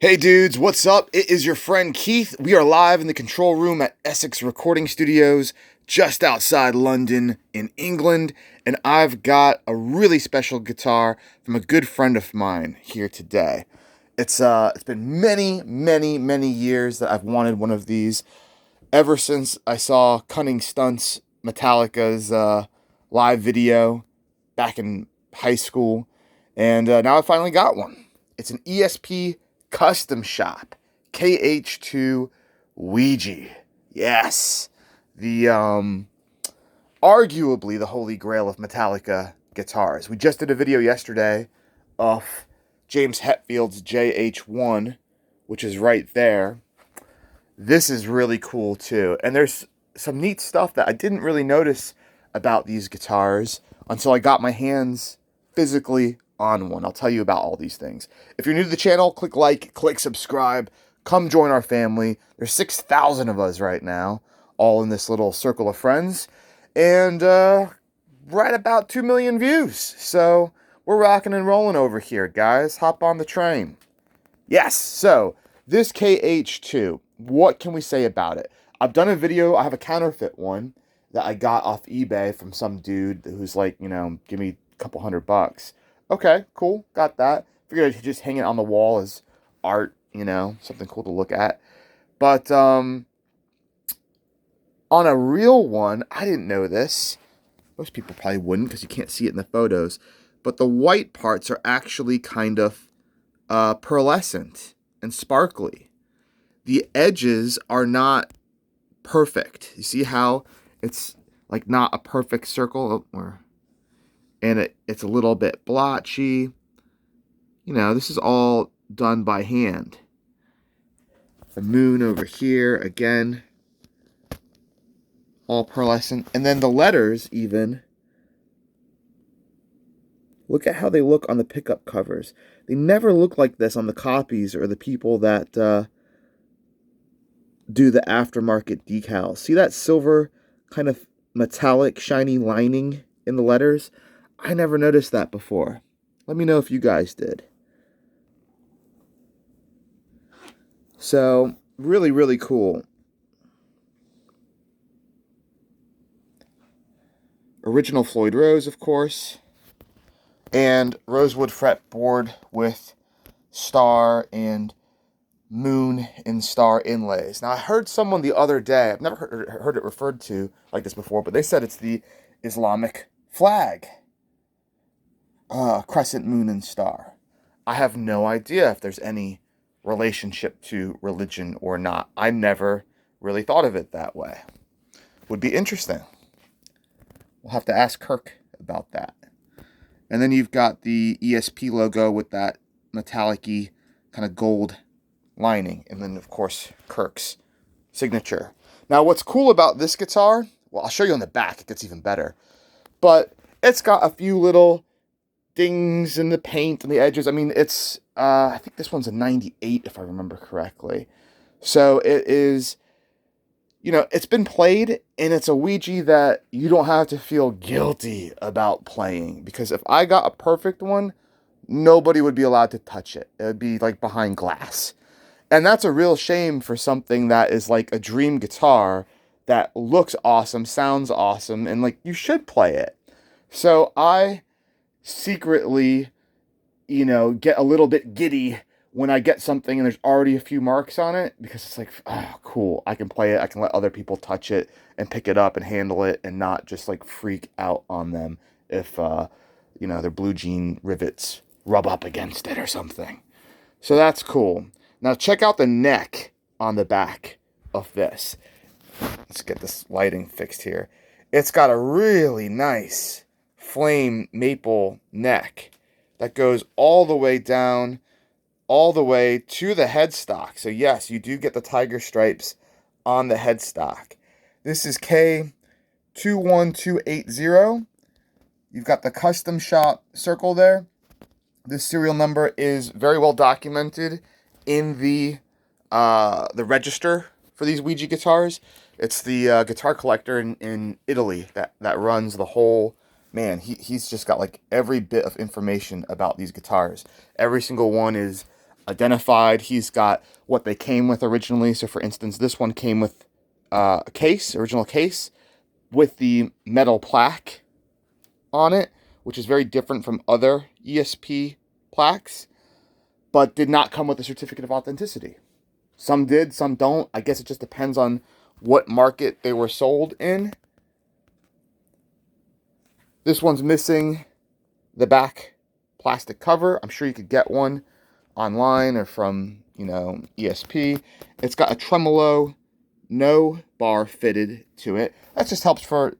Hey dudes, what's up? It is your friend Keith. We are live in the control room at Essex Recording Studios, just outside London in England, and I've got a really special guitar from a good friend of mine here today. It's been many years that I've wanted one of these ever since I saw Cunning Stunts, Metallica's live video back in high school, and now I finally got one. It's an ESP custom shop, KH-2 Ouija. Yes, the arguably the holy grail of Metallica guitars. We just did a video yesterday of James Hetfield's JH-1, which is right there. This is really cool too, and there's some neat stuff that I didn't really notice about these guitars until I got my hands physically on one. I'll tell you about all these things. If you're new to the channel, click like, click subscribe, come join our family. There's 6,000 of us right now, all in this little circle of friends, and right about 2 million views. So we're rocking and rolling over here, guys. Hop on the train. Yes, so this KH-2, what can we say about it? I've done a video, I have a counterfeit one that I got off eBay from some dude who's like, give me a couple $100. Okay, cool, got that. Figured I'd just hang it on the wall as art, something cool to look at. But on a real one, I didn't know this. Most people probably wouldn't because you can't see it in the photos. But the white parts are actually kind of pearlescent and sparkly. The edges are not perfect. You see how it's like not a perfect circle, and it's a little bit blotchy. This is all done by hand. The moon over here, again, all pearlescent. And then the letters even, look at how they look on the pickup covers. They never look like this on the copies or the people that do the aftermarket decals. See that silver kind of metallic shiny lining in the letters? I never noticed that before. Let me know if you guys did. So, really cool. Original Floyd Rose, of course. And rosewood fretboard with star and moon and star inlays. Now, I heard someone the other day, I've never heard it referred to like this before, but they said it's the Islamic flag. Crescent, moon, and star. I have no idea if there's any relationship to religion or not. I never really thought of it that way. Would be interesting. We'll have to ask Kirk about that. And then you've got the ESP logo with that metallic-y kind of gold lining. And then, of course, Kirk's signature. Now, what's cool about this guitar, well, I'll show you on the back. It gets even better. But it's got a few little dings in the paint and the edges. I mean, it's, I think this one's a 98, if I remember correctly. So it is, it's been played, and it's a Ouija that you don't have to feel guilty about playing. Because if I got a perfect one, nobody would be allowed to touch it. It would be like behind glass. And that's a real shame for something that is like a dream guitar that looks awesome, sounds awesome, and like you should play it. So I secretly, get a little bit giddy when I get something and there's already a few marks on it, because it's like, oh, cool, I can play it, I can let other people touch it and pick it up and handle it and not just like freak out on them if, their blue jean rivets rub up against it or something. So that's cool. Now check out the neck on the back of this. Let's get this lighting fixed here. It's got a really nice flame maple neck that goes all the way down, all the way to the headstock. So yes, you do get the tiger stripes on the headstock. This is K21280. You've got the custom shop circle there. This serial number is very well documented in the register for these Ouija guitars. It's the guitar collector in Italy that runs the whole. Man, he's just got like every bit of information about these guitars. Every single one is identified. He's got what they came with originally. So for instance, this one came with a case, original case, with the metal plaque on it, which is very different from other ESP plaques, but did not come with a certificate of authenticity. Some did, some don't. I guess it just depends on what market they were sold in. This one's missing the back plastic cover. I'm sure you could get one online or from, ESP. It's got a tremolo, no bar fitted to it. That just helps for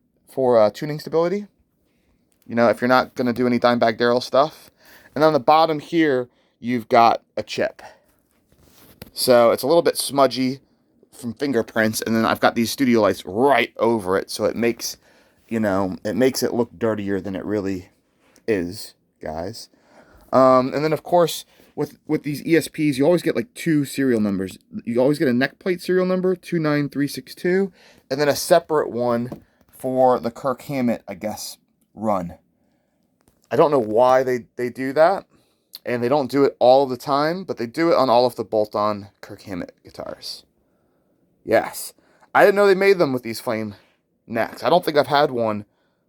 tuning stability. If you're not going to do any Dimebag Darrell stuff. And on the bottom here, you've got a chip. So it's a little bit smudgy from fingerprints. And then I've got these studio lights right over it. So it makes, it look dirtier than it really is, guys. And then, of course, with these ESPs, you always get like 2 serial numbers. You always get a neck plate serial number, 29362, and then a separate one for the Kirk Hammett, I guess, run. I don't know why they do that, and they don't do it all the time, but they do it on all of the bolt-on Kirk Hammett guitars. Yes. I didn't know they made them with these flame necks. I don't think I've had one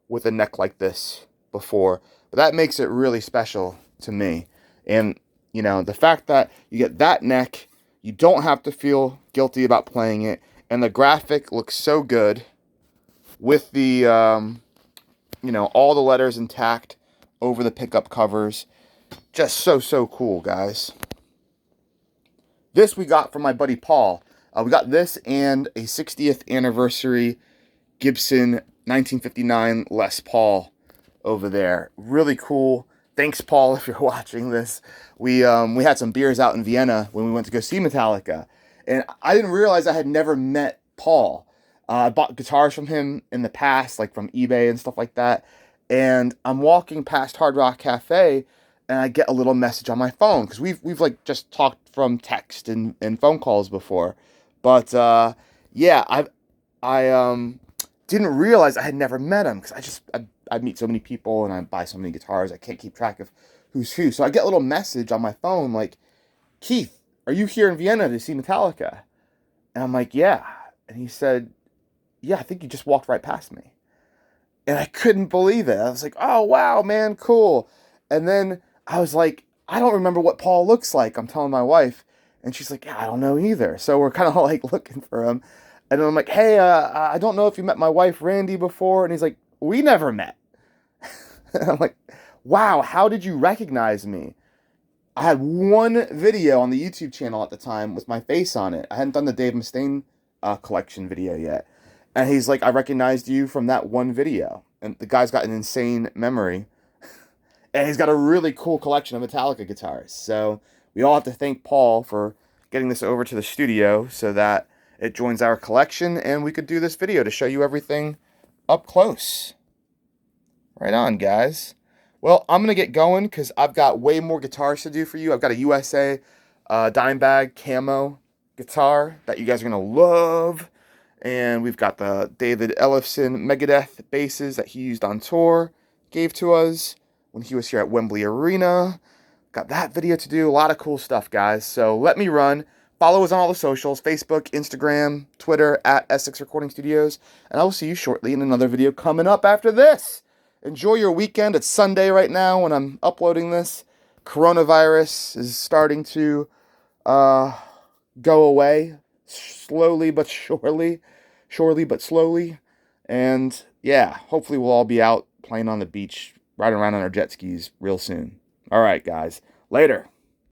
with a neck like this before, but that makes it really special to me. And, the fact that you get that neck, you don't have to feel guilty about playing it, and the graphic looks so good with the, all the letters intact over the pickup covers. Just so cool, guys. This we got from my buddy Paul. We got this and a 60th anniversary Gibson 1959 Les Paul over there. Really cool. Thanks, Paul, if you're watching this. We had some beers out in Vienna when we went to go see Metallica. And I didn't realize I had never met Paul. I bought guitars from him in the past, like from eBay and stuff like that. And I'm walking past Hard Rock Cafe, and I get a little message on my phone. Because we've like just talked from text and phone calls before. But, yeah, I didn't realize I had never met him. Because I meet so many people and I buy so many guitars, I can't keep track of who's who. So I get a little message on my phone like, Keith, are you here in Vienna to see Metallica? And I'm like, yeah. And he said, yeah, I think you just walked right past me. And I couldn't believe it. I was like, oh, wow, man, cool. And then I was like, I don't remember what Paul looks like. I'm telling my wife. And she's like, yeah, I don't know either. So we're kind of like looking for him. And I'm like, hey, I don't know if you met my wife, Randy, before. And he's like, we never met. And I'm like, wow, how did you recognize me? I had one video on the YouTube channel at the time with my face on it. I hadn't done the Dave Mustaine collection video yet. And he's like, I recognized you from that one video. And the guy's got an insane memory. And he's got a really cool collection of Metallica guitars. So we all have to thank Paul for getting this over to the studio so that it joins our collection and we could do this video to show you everything up close. Right on, guys. Well, I'm going to get going because I've got way more guitars to do for you. I've got a USA Dimebag camo guitar that you guys are going to love. And we've got the David Ellefson Megadeth basses that he used on tour, gave to us when he was here at Wembley Arena. Got that video to do. A lot of cool stuff, guys. So let me run. Follow us on all the socials, Facebook, Instagram, Twitter, at Essex Recording Studios. And I will see you shortly in another video coming up after this. Enjoy your weekend. It's Sunday right now when I'm uploading this. Coronavirus is starting to go away. Slowly but surely. Surely but slowly. And yeah, hopefully we'll all be out playing on the beach, riding around on our jet skis real soon. All right, guys. Later.